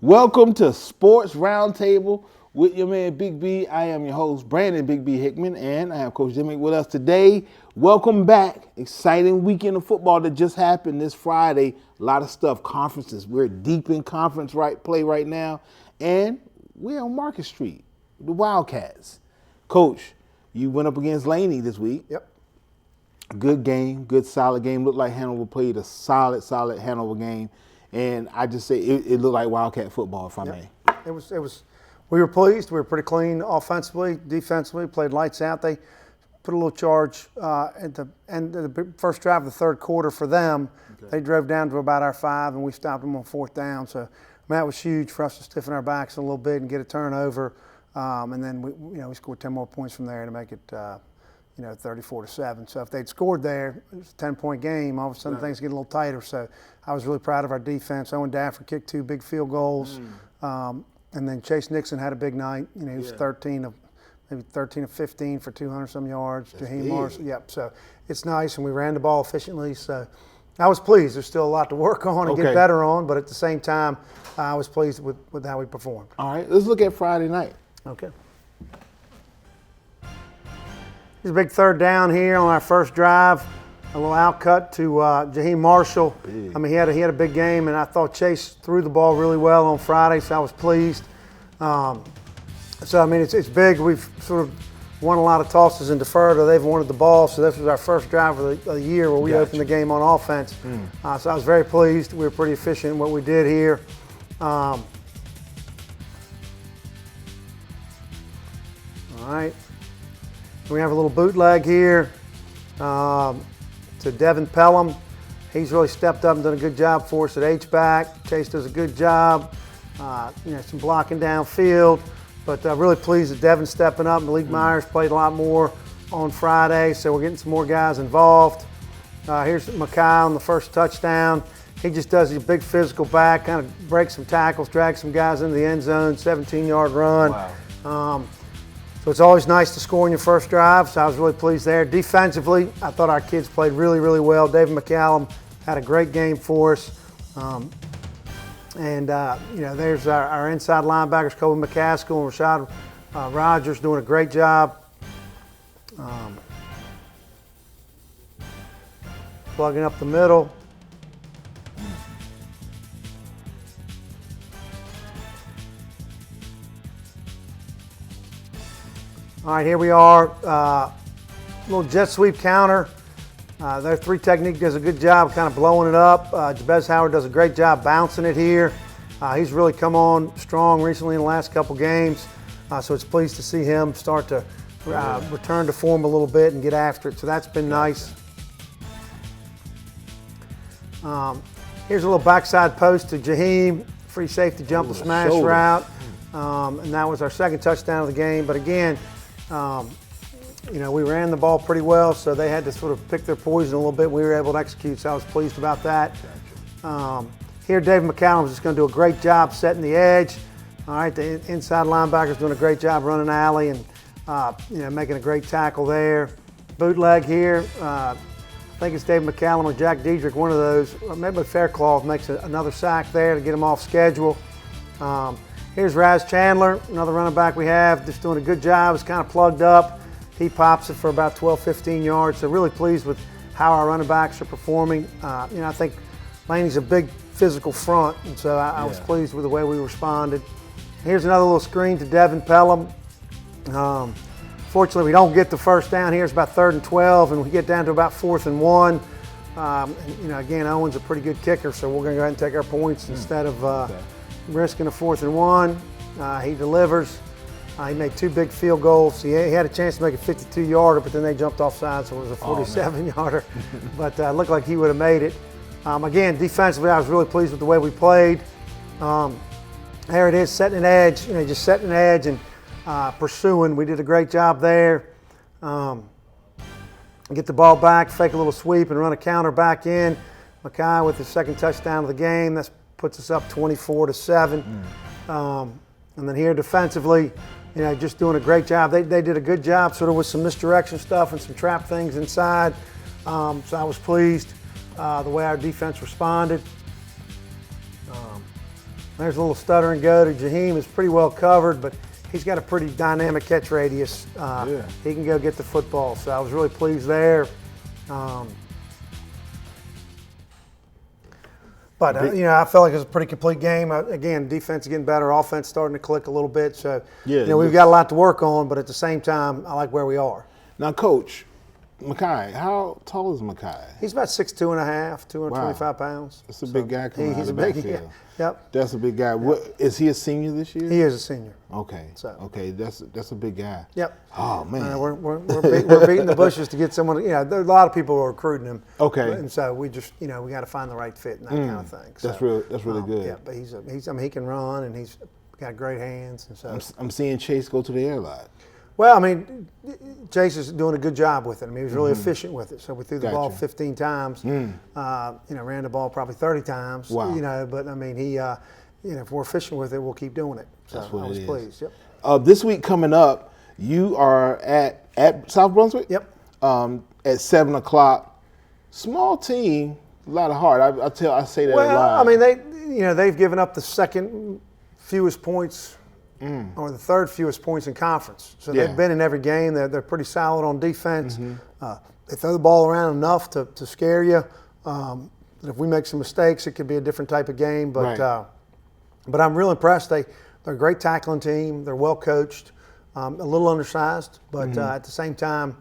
Welcome to Sports Roundtable with your man Big B. I am your host, Brandon Big B Hickman, and I have Coach Jimmy with us today. Welcome back. Exciting weekend of football that just happened this Friday. A lot of stuff, conferences. We're deep in conference play right now, and we're on Market Street, the Wildcats. Coach, you went up against Laney this week. Yep. Good game, good solid game. Looked like Hanover played a solid Hanover game. And I just say it looked like Wildcat football, if I may. It was. We were pleased. We were pretty clean offensively, defensively. Played lights out. They put a little charge at the end of the first drive of the third quarter for them. Okay. They drove down to about our 5, and we stopped them on fourth down. So that was huge for us to stiffen our backs a little bit and get a turnover. And then we scored 10 more points from there to make it 34-7. So if they'd scored there, it was a 10-point game. All of a sudden, things get a little tighter. So I was really proud of our defense. Owen Dafford kicked 2 big field goals. And then Chase Nixon had a big night. He was 13 of 15 for 200-some yards. Jaheim Marshall. Yep. So it's nice, and we ran the ball efficiently. So I was pleased. There's still a lot to work on and get better on, but at the same time, I was pleased with how we performed. All right, let's look at Friday night. Okay. Here's a big third down here on our first drive. A little outcut to Jaheim Marshall. Big. I mean, he had a big game, and I thought Chase threw the ball really well on Friday, so I was pleased. It's big. We've sort of won a lot of tosses and deferred, or they've wanted the ball, so this was our first drive of the year where we opened the game on offense. So I was very pleased. We were pretty efficient in what we did here. All right. We have a little bootleg here to Devin Pelham. He's really stepped up and done a good job for us at H-back. Chase does a good job, some blocking downfield. But really pleased that Devin's stepping up. Malik Myers played a lot more on Friday, so we're getting some more guys involved. Here's Makai on the first touchdown. He just does a big physical back, kind of breaks some tackles, drags some guys into the end zone, 17-yard run. Wow. So it's always nice to score in your first drive, so I was really pleased there. Defensively, I thought our kids played really, really well. David McCallum had a great game for us. There's our inside linebackers, Kobe McCaskill and Rashad Rogers doing a great job. Plugging up the middle. All right, here we are. Little jet sweep counter. Their 3 technique does a good job kind of blowing it up. Jabez Howard does a great job bouncing it here. He's really come on strong recently in the last couple games. So it's pleased to see him start to return to form a little bit and get after it. So that's been nice. Here's a little backside post to Jaheim. Free safety jump and smash route. And that was our second touchdown of the game. But again, we ran the ball pretty well, so they had to sort of pick their poison a little bit. We were able to execute, so I was pleased about that. Here, Dave McCallum is just going to do a great job setting the edge. All right, the inside linebacker's doing a great job running the alley and making a great tackle there. Bootleg here. I think it's Dave McCallum or Jack Diedrich, one of those. Maybe Faircloth makes another sack there to get him off schedule. Here's Raz Chandler, another running back we have, just doing a good job. It's kind of plugged up. He pops it for about 12, 15 yards. So really pleased with how our running backs are performing. I think Laney's a big physical front, and so I was pleased with the way we responded. Here's another little screen to Devin Pelham. Fortunately, we don't get the first down here. It's about 3rd and 12, and we get down to about 4th and 1. Again, Owen's a pretty good kicker, so we're going to go ahead and take our points instead of risking a 4th and 1. He delivers. He made 2 big field goals. He had a chance to make a 52-yarder, but then they jumped offside, so it was a 47-yarder. But it looked like he would have made it. Again, defensively, I was really pleased with the way we played. There it is, setting an edge. Just setting an edge and pursuing. We did a great job there. Get the ball back, fake a little sweep, and run a counter back in. Makai with his second touchdown of the game. That puts us up 24-7. And then here defensively, just doing a great job. They did a good job sort of with some misdirection stuff and some trap things inside. So I was pleased the way our defense responded. There's a little stutter and go to Jaheim. Is pretty well covered, but he's got a pretty dynamic catch radius. He can go get the football, so I was really pleased there. But I felt like it was a pretty complete game. Again, defense getting better, offense starting to click a little bit. So we've got a lot to work on, but at the same time, I like where we are. Now, Coach, Makai, how tall is Makai? He's about 6'2 and a half, 225 pounds. That's a big guy coming out of the backfield. Yep. That's a big guy. What, is he a senior this year? He is a senior. Okay. Okay, that's a big guy. Yep. Oh man. We're beating the bushes to get someone. There are a lot of people who are recruiting him. Okay. And so we just we got to find the right fit and that kind of thing. So, that's really good. Yeah, but he can run and he's got great hands and so. I'm seeing Chase go to the air a lot. Well, I mean, Chase is doing a good job with it. I mean, he was really efficient with it. So we threw the ball 15 times. Ran the ball probably 30 times. Wow. But I mean, he, if we're efficient with it, we'll keep doing it. So That's what I was it is. pleased. Yep. This week coming up, you are at South Brunswick. Yep. At 7 o'clock. Small team, a lot of heart. I say that a lot. Well, I mean, they've given up the second fewest points. Or the third fewest points in conference. So they've been in every game. They're pretty solid on defense. They throw the ball around enough to scare you. If we make some mistakes, it could be a different type of game. But I'm real impressed. They're a great tackling team. They're well coached. A little undersized, but at the same time,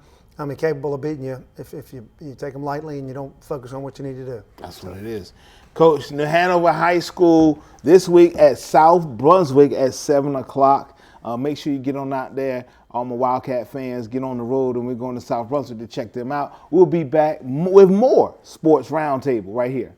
capable of beating you if you take them lightly and you don't focus on what you need to do. That's what it is. Coach, New Hanover High School this week at South Brunswick at 7 o'clock. Make sure you get on out there. All my Wildcat fans, get on the road, and we're going to South Brunswick to check them out. We'll be back with more Sports Roundtable right here.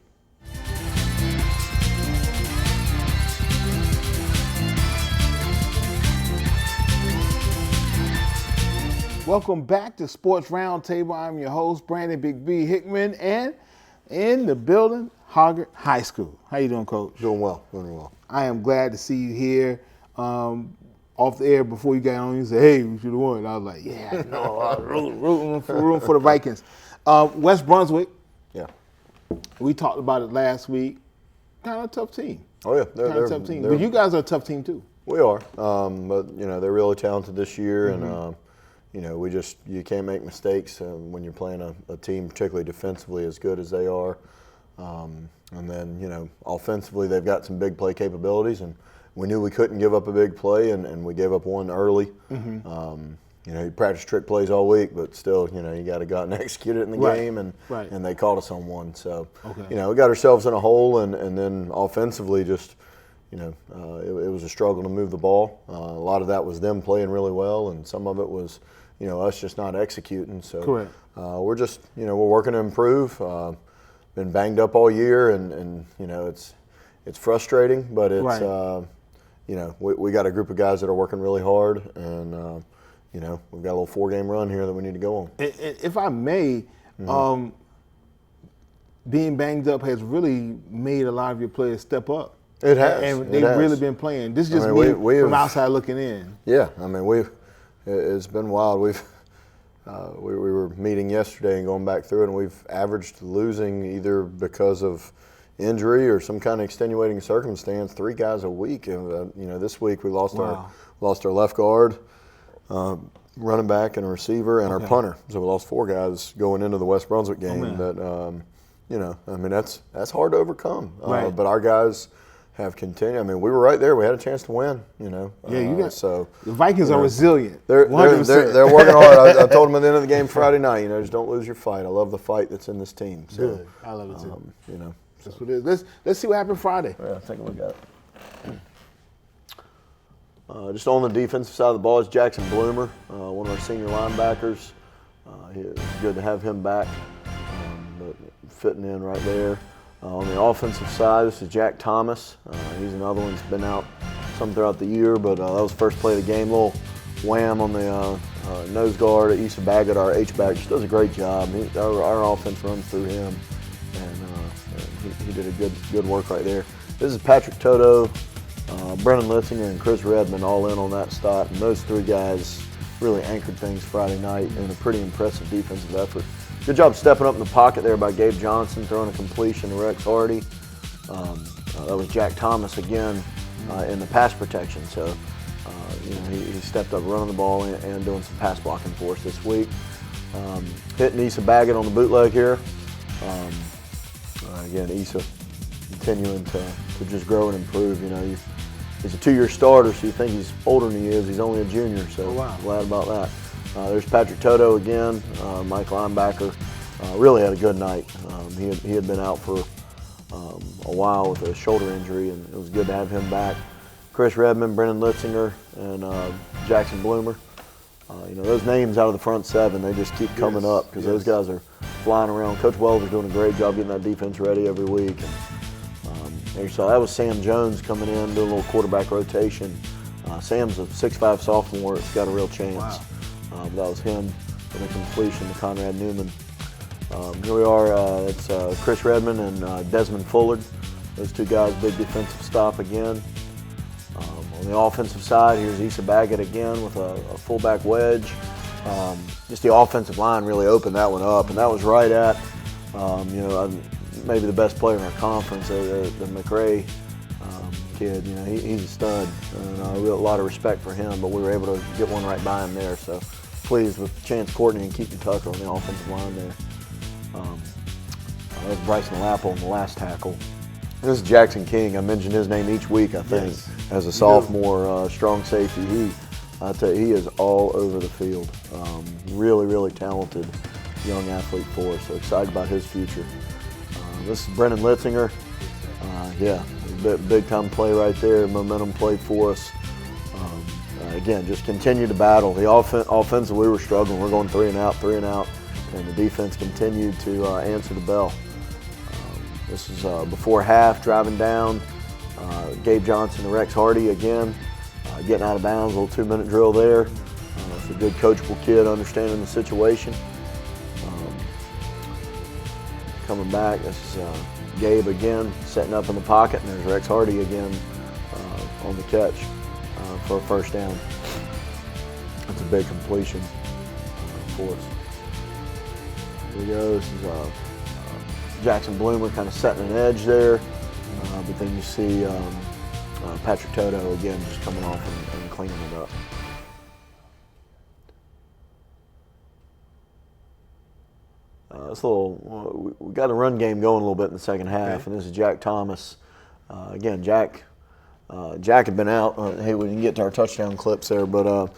Welcome back to Sports Roundtable. I'm your host, Brandon Big B Hickman, and in the building, Hoggard High School. How you doing, Coach? Doing well. I am glad to see you here. Off the air before you got on, you said, "Hey, we should have won." And I was like, "Yeah, I know, rooting for the Vikings." West Brunswick. Yeah. We talked about it last week. Kind of a tough team. Oh yeah, Kind of a tough team. But you guys are a tough team too. We are, but they're really talented this year, and you can't make mistakes when you're playing a team, particularly defensively, as good as they are. And then, offensively, they've got some big play capabilities, and we knew we couldn't give up a big play, and we gave up one early. You practice trick plays all week, but still, you got to go out and execute it in the game, and they caught us on one. So, we got ourselves in a hole, and then offensively, just, it was a struggle to move the ball. A lot of that was them playing really well, and some of it was, us just not executing. So, we're just, we're working to improve. Been banged up all year, and it's frustrating, but it's we got a group of guys that are working really hard, and we've got a little 4-game run here that we need to go on. If I may, being banged up has really made a lot of your players step up. It has, and they've really been playing. This is just me from outside looking in. Yeah, it's been wild. We were meeting yesterday and going back through it, and we've averaged losing either because of injury or some kind of extenuating circumstance 3 guys a week. And, this week we lost our left guard, running back, and a receiver, and our punter. So we lost 4 guys going into the West Brunswick game. That's hard to overcome. But our guys have continued. We were right there. We had a chance to win. The Vikings are resilient. They're working hard. I told them at the end of the game Friday night, just don't lose your fight. I love the fight that's in this team. So, good. I love it too. That's So. what it is. Let's see what happened Friday. Yeah, take a look at it. Just on the defensive side of the ball is Jackson Bloomer, one of our senior linebackers. It's good to have him back, but fitting in right there. On the offensive side, this is Jack Thomas. He's another one that's been out some throughout the year, but that was the first play of the game. Little wham on the nose guard at Issa Baggett, our H-back, just does a great job. Our offense runs through him, and he did a good work right there. This is Patrick Toto, Brennan Litzinger, and Chris Redmond all in on that stop, and those 3 guys really anchored things Friday night in a pretty impressive defensive effort. Good job stepping up in the pocket there by Gabe Johnson, throwing a completion to Rex Hardy. That was Jack Thomas again in the pass protection. So, he stepped up running the ball and doing some pass blocking for us this week. Hitting Issa Baggett on the bootleg here. Again, Issa continuing to just grow and improve. He's a 2-year starter, so you think he's older than he is. He's only a junior, so glad about that. There's Patrick Toto again, Mike linebacker. Really had a good night. He had been out for a while with a shoulder injury, and it was good to have him back. Chris Redmond, Brennan Litzinger, and Jackson Bloomer. Those names out of the front 7, they just keep coming up because those guys are flying around. Coach Wells is doing a great job getting that defense ready every week. And, there you saw that was Sam Jones coming in, doing a little quarterback rotation. Sam's a 6'5" sophomore. It's got a real chance. That was him in a completion to Conrad Newman. Here we are. It's Chris Redmond and Desmond Fullard. Those 2 guys, big defensive stop again. On the offensive side, here's Issa Baggett again with a fullback wedge. Just the offensive line really opened that one up, and that was right at, maybe the best player in our conference, the McRae kid. He's a stud, and a lot of respect for him, but we were able to get one right by him there. So pleased with Chance Courtney and Keaton Tucker on the offensive line there. That was Bryson Lapple on the last tackle. This is Jackson King. I mention his name each week, I think, as a sophomore strong safety. I tell you, he is all over the field. Really, really talented young athlete for us. So excited about his future. This is Brennan Litzinger. Big time play right there. Momentum play for us. Again, just continue to battle. The offense, we were struggling. We're going 3 and out, and the defense continued to answer the bell. This is before half, driving down. Gabe Johnson and Rex Hardy again, getting out of bounds, a little 2-minute drill there. It's a good coachable kid, understanding the situation. Coming back, this is Gabe again, setting up in the pocket, and there's Rex Hardy again on the catch for a first down. That's a big completion for us. Here we go. This is Jackson Bloomer kind of setting an edge there. But then you see Patrick Toto again just coming off and cleaning it up. We got a run game going a little bit in the second half, and this is Jack Thomas. Again, Jack had been out. Hey, we didn't get to our touchdown clips there, but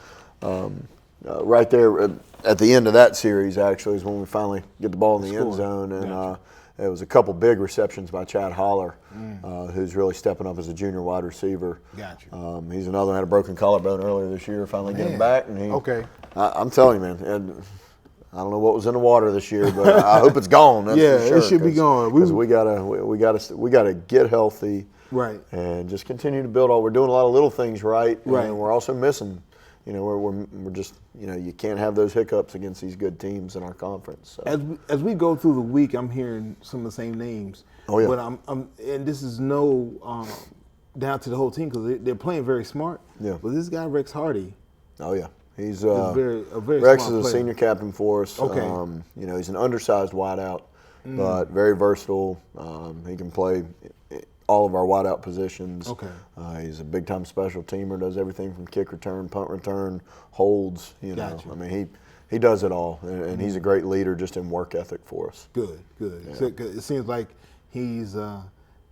right there at the end of that series, actually, is when we finally get the ball in the end zone, and it was a couple big receptions by Chad Holler, who's really stepping up as a junior wide receiver. Gotcha. He's another one had a broken collarbone earlier this year. Finally getting back, and I'm telling you, man. And I don't know what was in the water this year, but I hope it's gone. That's for sure, it should be gone. Because we gotta get healthy, right, and just continue to build. We're doing a lot of little things right, and we're also missing. We're just, you can't have those hiccups against these good teams in our conference. So. As we go through the week, I'm hearing some of the same names. Oh yeah. But and this is no down to the whole team because they're playing very smart. Yeah. But this guy Rex Hardy. Oh yeah. He's a very Rex smart is a player. senior captain for us. Okay. He's an undersized wideout, but very versatile. He can play all of our wideout positions. Okay. He's a big-time special teamer. Does everything from kick return, punt return, holds. Gotcha. I mean, he does it all, and he's a great leader just in work ethic for us. Good. Yeah. So it seems like he's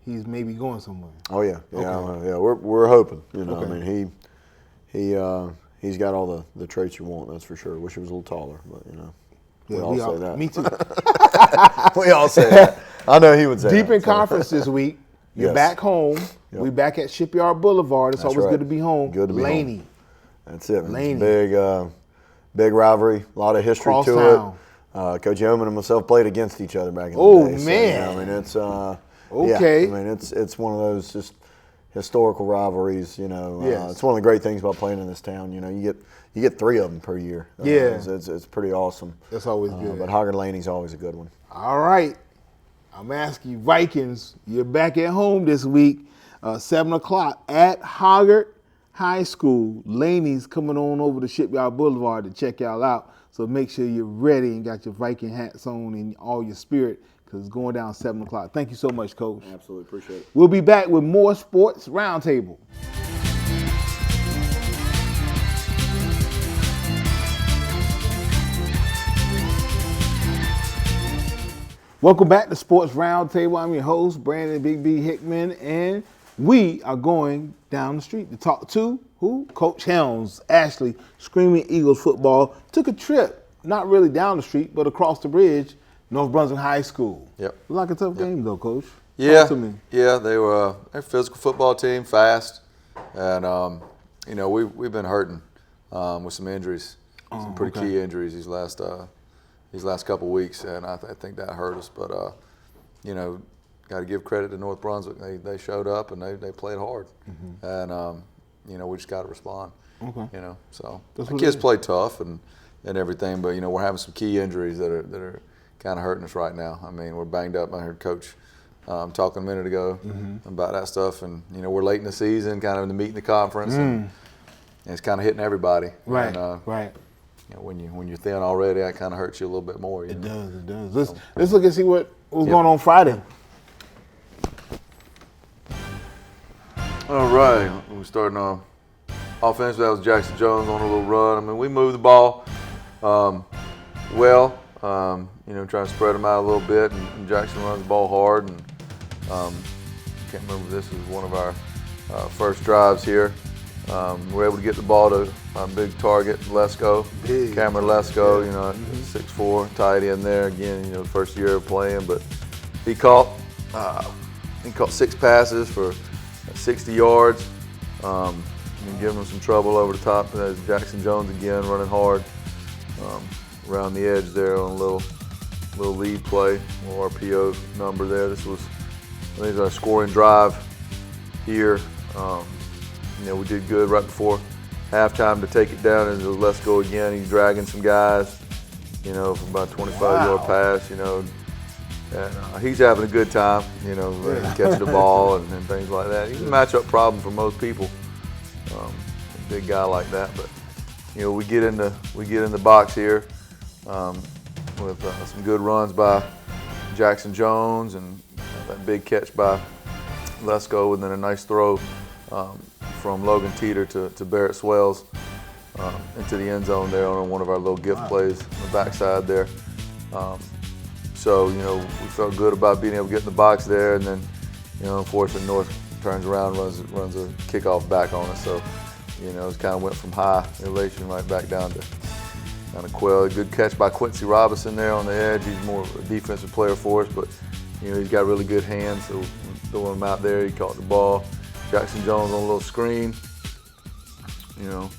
maybe going somewhere. Oh yeah. Okay. Yeah. We're hoping. Okay. I mean, he's got all the traits you want. That's for sure. Wish he was a little taller, but we all say that. Me too. We all say that. I know he would say Deep that, in conference this week. You're back home. Yep. We back at Shipyard Boulevard. It's That's always right. good to be home. Good to be Laney. home. That's it. Man. Laney. Big rivalry. A lot of history to Crosstown. it. Coach Yeoman and myself played against each other back in the day. Oh, So, man. I mean, it's okay. Yeah, I mean, it's one of those just historical rivalries. Yes. It's one of the great things about playing in this town. You get 3 of them per year. Yeah. It's pretty awesome. That's always good. But Hoggard Laney's always a good one. All right. I'm asking you, Vikings, you're back at home this week, 7 o'clock at Hoggard High School. Laney's coming on over to Shipyard Boulevard to check y'all out. So make sure you're ready and got your Viking hats on and all your spirit, because because it's going down 7 o'clock. Thank you so much, Coach. Absolutely appreciate it. We'll be back with more Sports Roundtable. Welcome back to Sports Roundtable. I'm your host, Brandon Big B Hickman, and we are going down the street to talk to who? Coach Helms. Ashley, Screaming Eagles football, took a trip, not really down the street, but across the bridge, North Brunswick High School. Yep. It was like a tough game, though, Coach. Yeah, Talk to me. yeah, they're a physical football team, fast, and you know we've been hurting with some injuries, some pretty key injuries these last couple weeks, and I think that hurt us. But you know, got to give credit to North Brunswick. They showed up and they played hard, and you know we just got to respond. Okay. You know, so That's the what kids it is. play tough and everything, but you know we're having some key injuries that are kind of hurting us right now. I mean, we're banged up. I heard Coach talking a minute ago about that stuff, and you know we're late in the season, kind of in the meet in the conference, and it's kind of hitting everybody. Right, And, right. you know, when you're thin already, that kind of hurts you a little bit more. It does. Let's look and see what was going on Friday. All right, we're starting on offense. That was Jackson Jones on a little run. I mean, we moved the ball well. You know, trying to spread them out a little bit, and Jackson runs the ball hard. And can't remember if this was one of our first drives here. We're able to get the ball to our big target, Lesko, Cameron Lesko. You know, 6'4", tight end there again. You know, first year of playing, but he caught 6 passes for 60 yards. And giving him some trouble over the top. There's Jackson Jones again running hard around the edge there on a little lead play, little RPO number there. This was, I think, our scoring drive here. You know, we did good right before halftime to take it down, and let's go again. He's dragging some guys, you know, for about a 25-yard pass, you know. And he's having a good time, you know, catching the ball and things like that. He's a matchup problem for most people, a big guy like that. But you know, we get in the box here with some good runs by Jackson Jones and that big catch by Lesko, and then a nice throw from Logan Teeter to Barrett Swells into the end zone there on one of our little gift plays on the backside there. So, you know, we felt good about being able to get in the box there, and then, you know, unfortunately North turns around, runs a kickoff back on us. So, you know, it kind of went from high elation right back down to kind of quell. A good catch by Quincy Robinson there on the edge. He's more a defensive player for us, but, you know, he's got really good hands, so throwing him out there, he caught the ball. Jackson Jones on a little screen, you know.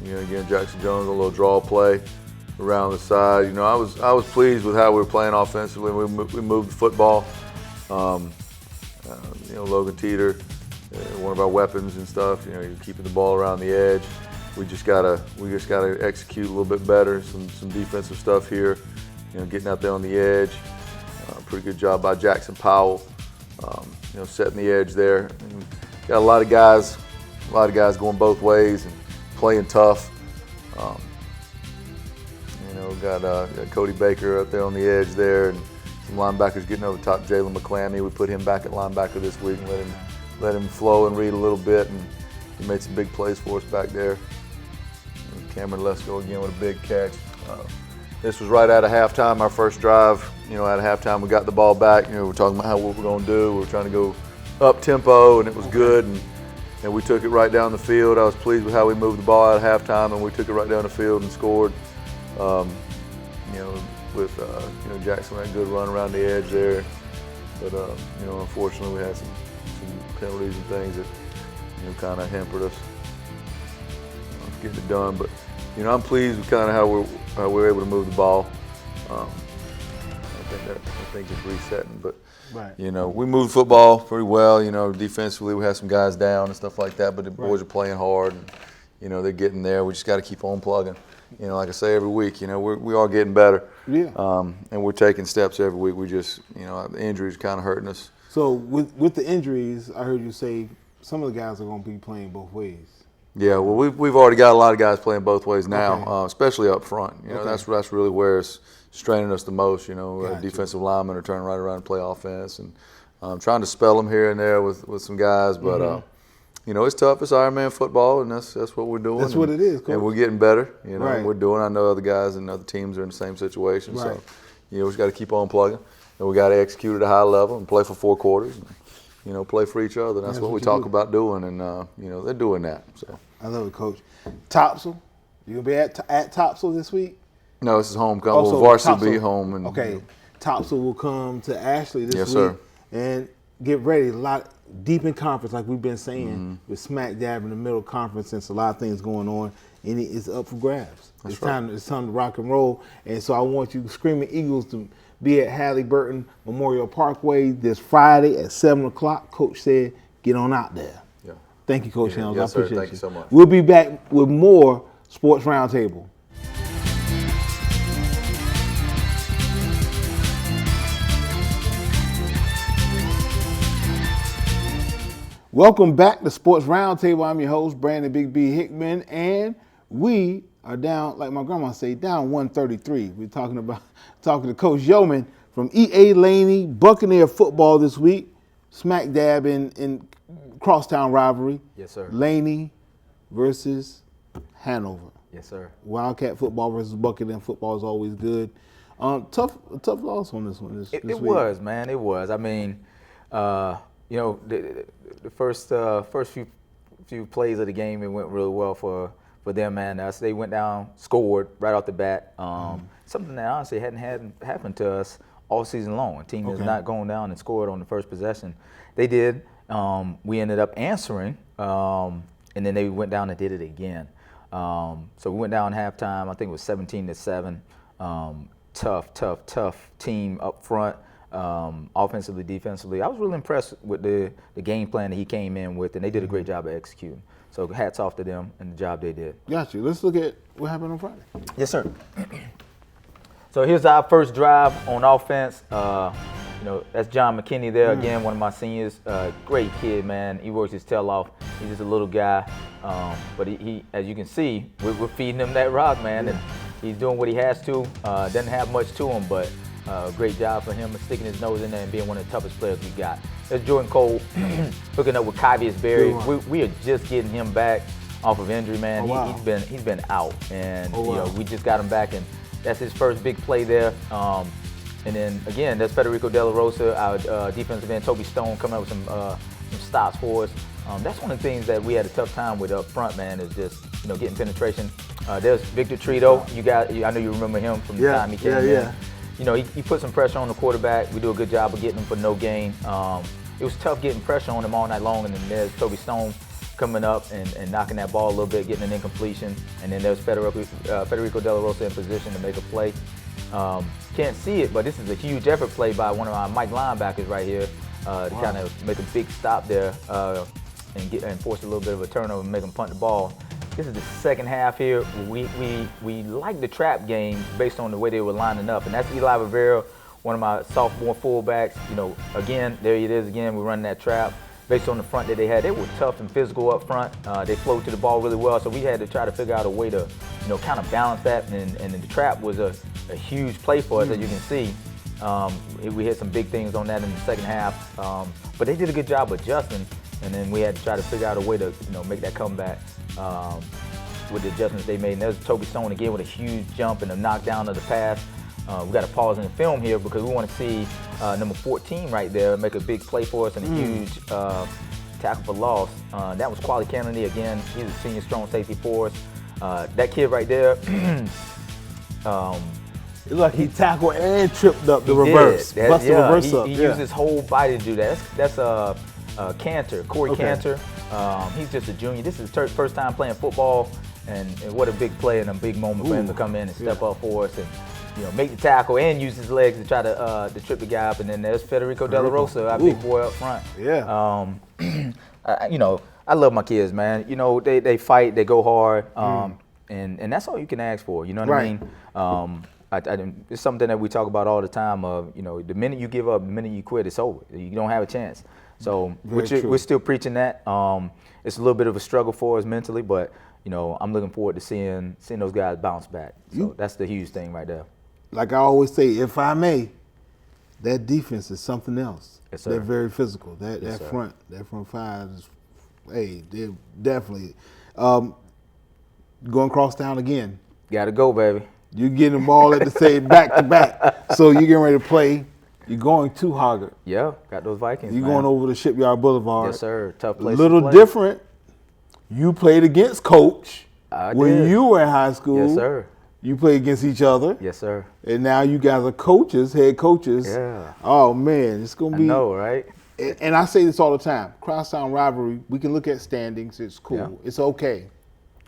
Again, Jackson Jones on a little draw play around the side. You know, I was pleased with how we were playing offensively. We moved the football. You know, Logan Teeter, one of our weapons and stuff. You know, you're keeping the ball around the edge. We just gotta execute a little bit better. Some defensive stuff here. You know, getting out there on the edge. Pretty good job by Jackson Powell. You know, setting the edge there. And got a lot of guys going both ways and playing tough. You know, got Cody Baker up there on the edge there, and some linebackers getting over top. Jalen McClammy, we put him back at linebacker this week and let him flow and read a little bit, and he made some big plays for us back there. And Cameron Lesko again with a big catch. This was right out of halftime, our first drive. You know, out of halftime, we got the ball back. You know, we're talking about what we're going to do. We were trying to go up tempo, and it was good. And we took it right down the field. I was pleased with how we moved the ball out of halftime, and we took it right down the field and scored. You know, with you know, Jackson had a good run around the edge there, but you know, unfortunately we had some penalties and things that, you know, kind of hampered us getting it done. But you know, I'm pleased with kind of how we're able to move the ball. I think it's resetting, but. Right. You know, we moved football pretty well. You know, defensively we had some guys down and stuff like that, but the boys are playing hard, and you know they're getting there. We just got to keep on plugging. You know, like I say every week, you know, we are getting better. Yeah. And we're taking steps every week. We just, you know, the injuries kind of hurting us. So with the injuries, I heard you say some of the guys are going to be playing both ways. Yeah, well, we've already got a lot of guys playing both ways now, Okay. especially up front. You know, Okay. that's really where it's, straining us the most. You know, Gotcha. defensive linemen are turning right around and play offense, and trying to spell them here and there with some guys. But you know, it's tough. It's Ironman football, and that's what we're doing. That's what it is, Coach. And we're getting better. You know, Right. we're doing. I know other guys and other teams are in the same situation. Right. So, you know, we just got to keep on plugging, and we got to execute at a high level and play for 4 quarters. And, you know, play for each other. That's what we you talk do. about doing, and you know, they're doing that. So. I love it, Coach. Topsail, you gonna be at Topsail this week? No, this is homecoming. Also, Well, varsity will Topsail- be home. And, Okay, Topsail will come to Ashley this Yes, week. sir. And get ready. A lot deep in conference, like we've been saying, Mm-hmm. with smack dab in the middle conference, since a lot of things going on, and it's up for grabs. It's right. time. It's time to rock and roll. And so I want you, Screaming Eagles, to be at Halliburton Memorial Parkway this Friday at 7:00. Coach said, get on out there. Yeah. Thank you, Coach Yeah. Helms. Yes, I sir. appreciate Thank you so much. We'll be back with more Sports Roundtable. Welcome back to Sports Roundtable. I'm your host, Brandon Big B Hickman, and we are down, like my grandma say, down 133. We're talking to Coach Yeoman from EA Laney Buccaneer football this week. Smack dab in crosstown rivalry. Yes, sir. Laney versus Hanover. Yes, sir. Wildcat football versus Buccaneer football is always good. Tough loss on this one. This It week. was, man. It was. I mean, you know, the first few plays of the game, it went really well for them and us. They went down, scored right off the bat. Something that honestly hadn't happened to us all season long. A team has Okay. not gone down and scored on the first possession. They did. We ended up answering, and then they went down and did it again. So we went down halftime. I think it was 17-7. Tough team up front, offensively, defensively. I was really impressed with the game plan that he came in with, and they did a great job of executing. So hats off to them and the job they did. Got you. Let's look at what happened on Friday. Yes, sir. So here's our first drive on offense. You know, that's John McKinney there again, one of my seniors. Great kid, man. He works his tail off. He's just a little guy, but he, as you can see, we're feeding him that rock, man, and he's doing what he has to. Doesn't have much to him, but great job for him sticking his nose in there and being one of the toughest players we got. There's Jordan Cole hooking up with Kyvius Berry. We are just getting him back off of injury, man. Oh, wow. He's been out, and Oh, wow. you know, we just got him back, and that's his first big play there. And then again, that's Federico De La Rosa, our defensive end, Toby Stone, coming up with some stops for us. That's one of the things that we had a tough time with up front, man, is just, you know, getting penetration. There's Victor Trito. I know you remember him from the time he came in. You know, he put some pressure on the quarterback. We do a good job of getting him for no gain. It was tough getting pressure on him all night long, and then there's Toby Stone coming up and knocking that ball a little bit, getting an incompletion. And then there's Federico De La Rosa in position to make a play. Can't see it, but this is a huge effort play by one of our Mike linebackers right here to kind of make a big stop there and force a little bit of a turnover and make them punt the ball. This is the second half here. We like the trap game based on the way they were lining up, and that's Eli Rivera, one of my sophomore fullbacks. You know, again, there it is again. We're running that trap based on the front that they had. They were tough and physical up front. They flowed to the ball really well, so we had to try to figure out a way to, you know, kind of balance that. And the trap was a huge play for us, as you can see. We had some big things on that in the second half, but they did a good job adjusting. And then we had to try to figure out a way to, you know, make that comeback with the adjustments they made. And there's Toby Stone again with a huge jump and a knockdown of the pass. We got to pause in the film here because we want to see number 14 right there make a big play for us and a huge tackle for loss. That was Quali Kennedy again. He's a senior strong safety for us. That kid right there. It looked like he tackled and tripped up the He reverse. did. Bust the reverse he, up. He yeah. used his whole body to do that. That's Cantor, Corey Okay. Cantor. He's just a junior. This is his first time playing football, and what a big play and a big moment for him to come in and step up for us and, you know, make the tackle and use his legs to try to trip the guy up. And then there's Federico De La Rosa, our big boy up front. Yeah. You know, I love my kids, man. You know, they fight, they go hard, and that's all you can ask for. You know what I mean? It's something that we talk about all the time. Of, you know, the minute you give up, the minute you quit, it's over. You don't have a chance. So we're still preaching that. It's a little bit of a struggle for us mentally, but you know, I'm looking forward to seeing those guys bounce back. So that's the huge thing right there. like I always say, if I may, that defense is something else. Yes, sir. They're very physical. That Yes, sir. front five is, hey, they're definitely going cross town again. Gotta go, baby. You're getting them all at the same back to back. So you're getting ready to play. You're going to Hoggard. Yeah, got those Vikings. You're man. going over to Shipyard Boulevard. Yes, sir. Tough A place. little to play. different. You played against Coach I when did. you were in high school. Yes, sir. You played against each other. Yes, sir. And now you guys are coaches, head coaches. Yeah. Oh man, it's gonna I be. know, right? And I say this all the time: crosstown rivalry. We can look at standings. It's cool. Yeah. It's okay.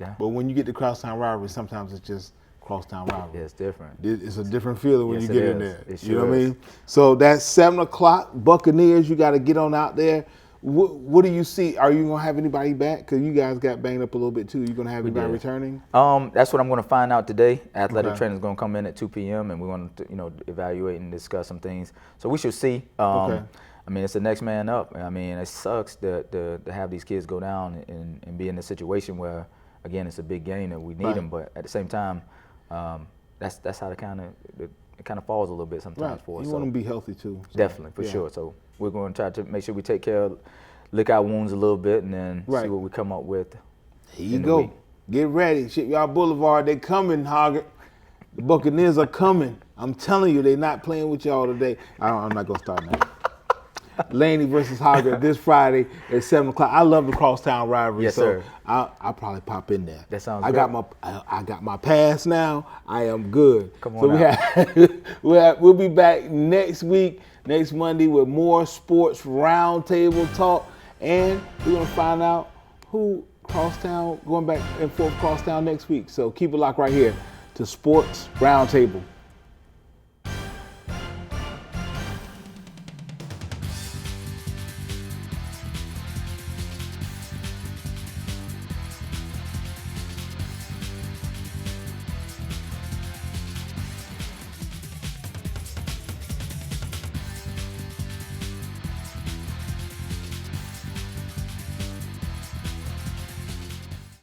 Yeah. But when you get to crosstown rivalry, sometimes it's just crosstown rivalry. Yeah, it's different. It's a different feeling when Yes, you get it in is. there. It You know sure what I is. mean? So that's 7 o'clock. Buccaneers, you got to get on out there. What do you see? Are you gonna have anybody back? Because you guys got banged up a little bit too. You gonna have anybody did. returning? That's what I'm going to find out today. Athletic Okay. training is going to come in at 2 p.m. and we're going to, evaluate and discuss some things. So we should see. Okay. I mean, it's the next man up. I mean, it sucks to have these kids go down and be in a situation where, again, it's a big game that we need Right. them. But at the same time, that's how it kind of falls a little bit sometimes for us. You So want them to be healthy too. So, definitely, for yeah. sure. So we're going to try to make sure we take care of, lick our wounds a little bit, and then Right. see what we come up with. Here you in the go. week. Get ready. Shipyard Boulevard, they coming, Hoggard. The Buccaneers are coming. I'm telling you, they're not playing with y'all today. I'm not going to start now. Laney versus Hoggard this Friday at 7 o'clock. I love the crosstown rivalry. Yes, so sir. I'll probably pop in there. That sounds I great. got my pass now. I am good. Come So on out. we'll be back next week, next Monday, with more sports roundtable talk. And we're going to find out who crosstown, going back and forth crosstown next week. So keep it locked right here to Sports Roundtable.